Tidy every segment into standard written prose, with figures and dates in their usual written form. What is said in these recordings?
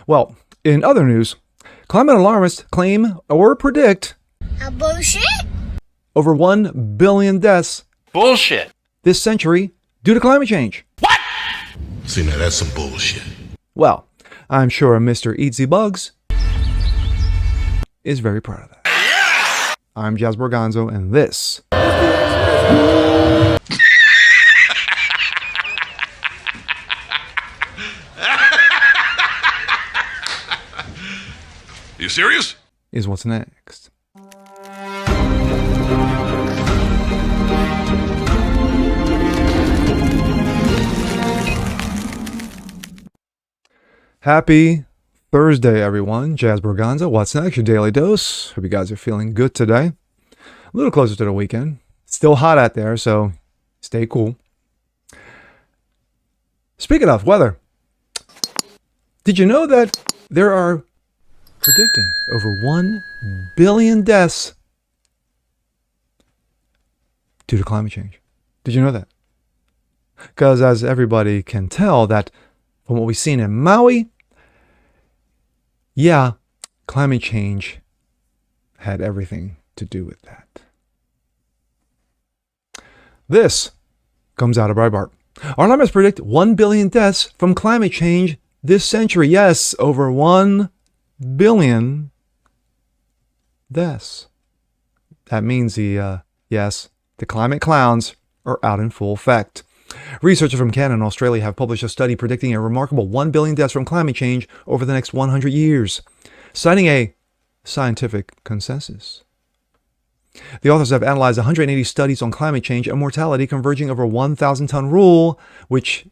Well, in other news, climate alarmists claim or predict A bullshit? over 1 billion deaths Bullshit. this century due to climate change. See, now that's some bullshit. Well, I'm sure Mr. Eatsy Bugs is very proud of that. I'm Jazz Borganzo, and this You serious? is what's next. Happy Thursday, everyone. Jazz Borganza, what's next? Your daily dose. Hope you guys are feeling good today. A little closer to the weekend. Still hot out there, so stay cool. Speaking of weather, did you know that there are predicting over 1 billion deaths due to climate change? Did you know that? Because as everybody can tell, that from what we've seen in Maui, yeah, climate change had everything to do with that. This comes out of Breitbart. Our alarmists predict 1 billion deaths from climate change this century. Yes, over 1 billion deaths. That means the climate clowns are out in full effect. Researchers from Canada and Australia have published a study predicting a remarkable 1 billion deaths from climate change over the next 100 years, citing a scientific consensus. The authors have analyzed 180 studies on climate change and mortality converging over 1,000-ton rule, which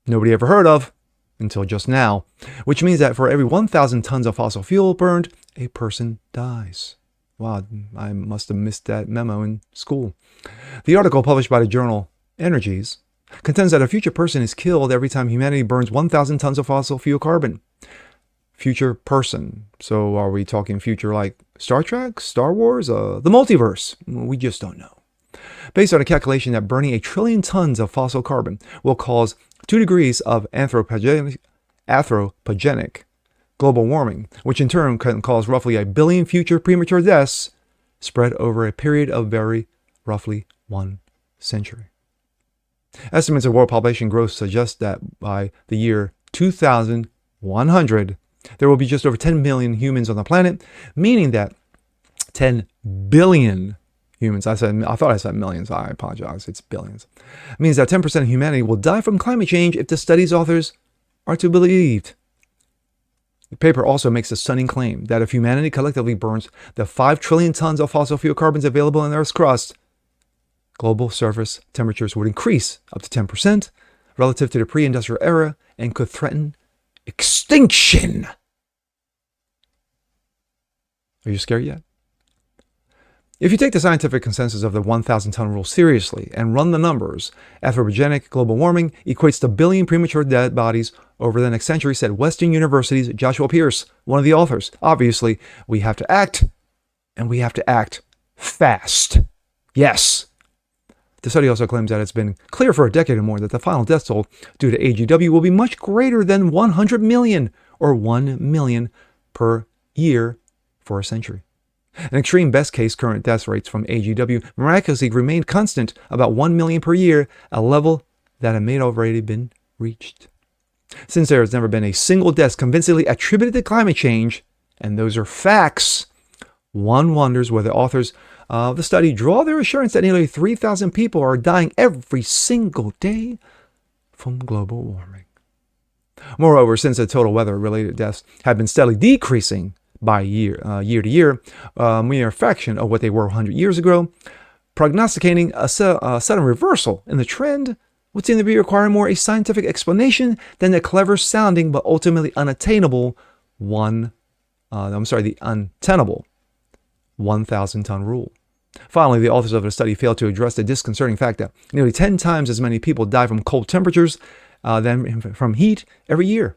nobody ever heard of until just now, which means that for every 1,000 tons of fossil fuel burned, a person dies. Wow, I must have missed that memo in school. The article published by the journal Energies contends that a future person is killed every time humanity burns 1,000 tons of fossil fuel carbon. Future person. So are we talking future like Star Trek, Star Wars, the multiverse? We just don't know. Based on a calculation that burning 1 trillion tons of fossil carbon will cause 2 degrees of anthropogenic global warming, which in turn can cause roughly 1 billion future premature deaths spread over a period of very roughly 1 century. Estimates of world population growth suggest that by the year 2100, there will be just over 10 million humans on the planet, meaning that 10 billion humans, I thought I said millions, I apologize, it's billions, means that 10% of humanity will die from climate change if the study's authors are to be believed. The paper also makes a stunning claim that if humanity collectively burns the 5 trillion tons of fossil fuel carbons available in the Earth's crust, global surface temperatures would increase up to 10% relative to the pre-industrial era and could threaten extinction. Are you scared yet? If you take the scientific consensus of the 1,000-ton rule seriously and run the numbers, anthropogenic global warming equates to 1 billion premature dead bodies over the next century, said Western University's Joshua Pierce, one of the authors. Obviously, we have to act, and we have to act fast. Yes. The study also claims that it's been clear for a decade or more that the final death toll due to AGW will be much greater than 100 million, or 1 million per year for a century. An extreme best case current death rates from AGW miraculously remained constant, about 1 million per year, a level that may have already been reached. Since there has never been a single death convincingly attributed to climate change, and those are facts, one wonders whether authors of the study draw their assurance that nearly 3,000 people are dying every single day from global warming. Moreover, since the total weather-related deaths have been steadily decreasing by year to year, mere fraction of what they were 100 years ago, prognosticating a sudden reversal in the trend would seem to be requiring more a scientific explanation than the clever-sounding but ultimately unattainable the untenable 1,000-ton rule. Finally, the authors of the study failed to address the disconcerting fact that nearly 10 times as many people die from cold temperatures than from heat every year,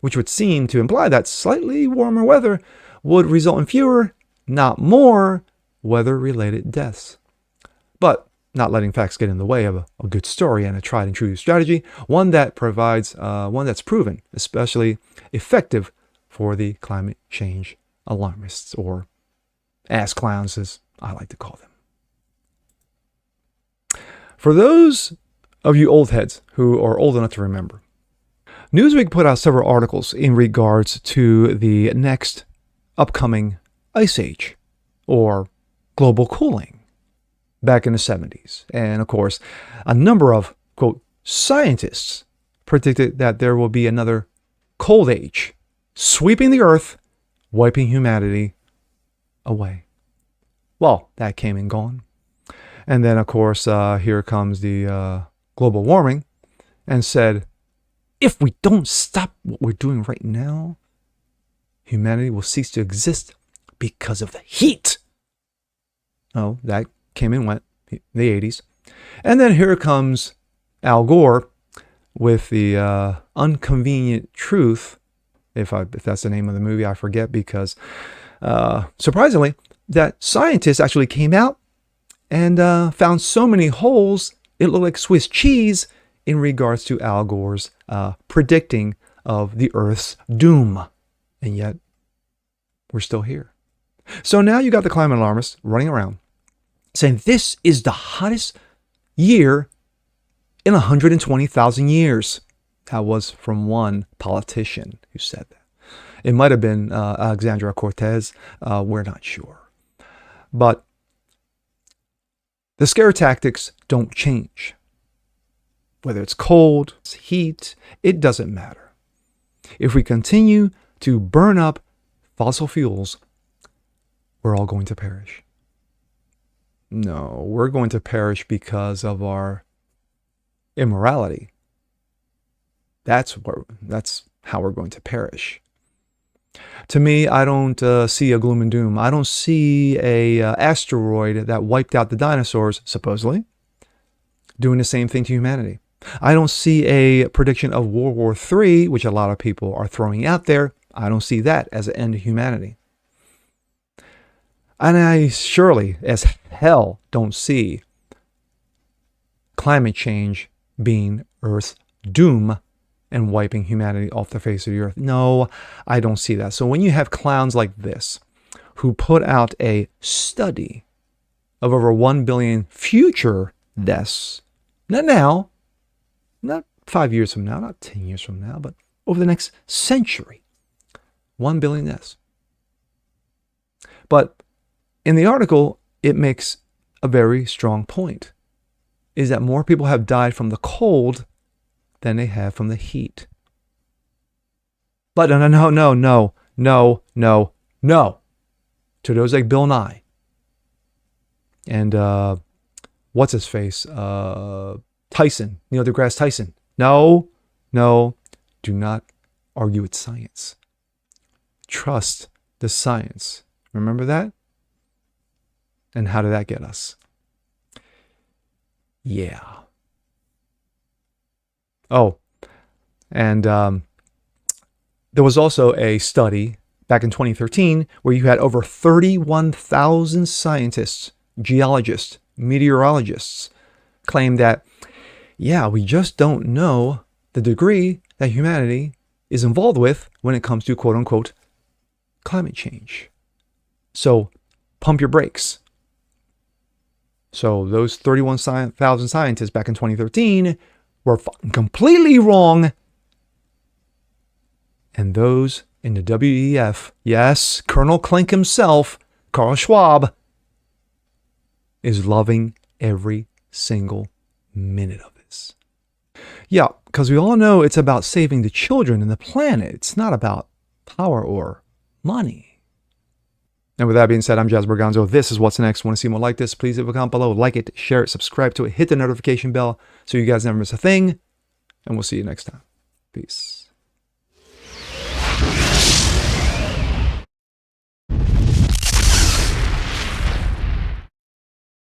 which would seem to imply that slightly warmer weather would result in fewer, not more, weather-related deaths. But not letting facts get in the way of a good story and a tried and true strategy, one that provides, one that's proven, especially effective for the climate change alarmists, or ass clowns as I like to call them. For those of you old heads who are old enough to remember, Newsweek put out several articles in regards to the next upcoming ice age or global cooling back in the 70s. And of course, a number of, quote, scientists predicted that there will be another cold age sweeping the earth, wiping humanity away. Well, that came and gone. And then, of course, here comes the global warming and said, if we don't stop what we're doing right now, humanity will cease to exist because of the heat. Oh, that came and went in the 80s. And then here comes Al Gore with the Unconvenient Truth, if that's the name of the movie, I forget, because surprisingly, that scientists actually came out and found so many holes, it looked like Swiss cheese in regards to Al Gore's predicting of the Earth's doom. And yet, we're still here. So now you got the climate alarmists running around saying this is the hottest year in 120,000 years. That was from one politician who said that. It might have been Alexandria Cortez. We're not sure. But the scare tactics don't change. Whether it's cold, it's heat, it doesn't matter. If we continue to burn up fossil fuels, we're all going to perish. No, we're going to perish because of our immorality. That's how we're going to perish. To me, I don't see a gloom and doom. I don't see a asteroid that wiped out the dinosaurs, supposedly, doing the same thing to humanity. I don't see a prediction of World War III, which a lot of people are throwing out there. I don't see that as an end to humanity. And I surely as hell don't see climate change being Earth's doom and wiping humanity off the face of the earth. No, I don't see that. So when you have clowns like this who put out a study of over 1 billion future deaths, not now, not 5 years from now, not 10 years from now, but over the next century, 1 billion deaths. But in the article, it makes a very strong point, is that more people have died from the cold than they have from the heat. But no. To those like Bill Nye and what's his face? Tyson, Neil deGrasse Tyson. No, do not argue with science. Trust the science. Remember that? And how did that get us? Yeah. Oh, and there was also a study back in 2013 where you had over 31,000 scientists, geologists, meteorologists claim that, yeah, we just don't know the degree that humanity is involved with when it comes to quote unquote climate change. So pump your brakes. So those 31,000 scientists back in 2013 were completely wrong. And those in the WEF, yes, Colonel Klink himself, Carl Schwab, is loving every single minute of this. Yeah, because we all know it's about saving the children and the planet. It's not about power or money. And with that being said, I'm Jazz Berganzo. This is What's Next. Want to see more like this? Please leave a comment below. Like it, share it, subscribe to it, hit the notification bell so you guys never miss a thing. And we'll see you next time. Peace.